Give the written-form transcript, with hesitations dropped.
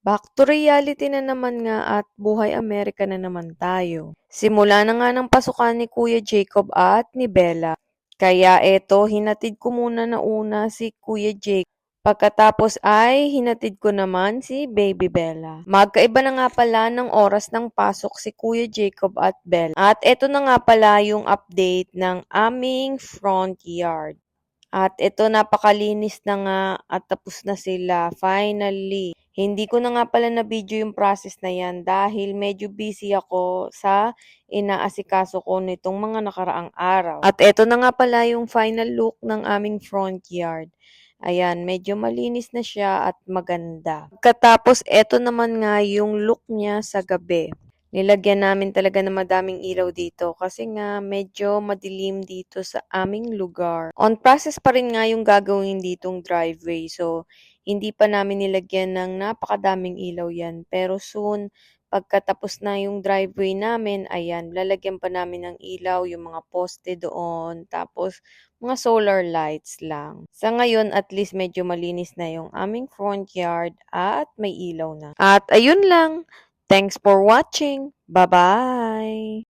Back to reality na naman nga at buhay Amerika na naman tayo. Simula na nga ng pasukan ni Kuya Jacob at ni Bella. Kaya eto, hinatid ko muna na una si Kuya Jacob. Pagkatapos ay hinatid ko naman si Baby Bella. Magkaiba na nga pala ng oras ng pasok si Kuya Jacob at Bella. At eto na nga pala yung update ng aming front yard. At ito napakalinis na nga at tapos na sila finally. Hindi ko na nga pala na video yung process na yan dahil medyo busy ako sa inaasikaso ko nitong mga nakaraang araw. At ito na nga pala yung final look ng aming front yard. Ayan, medyo malinis na siya at maganda. Katapos, ito naman nga yung look niya sa gabi. Nilagyan namin talaga ng madaming ilaw dito kasi nga medyo madilim dito sa aming lugar. On process pa rin nga yung gagawin ditong driveway. So, hindi pa namin nilagyan ng napakadaming ilaw yan. Pero soon, pagkatapos na yung driveway namin, ayan, lalagyan pa namin ng ilaw, yung mga poste doon. Tapos, mga solar lights lang. Sa ngayon, at least medyo malinis na yung aming front yard at may ilaw na. At ayun lang. Thanks for watching. Bye-bye!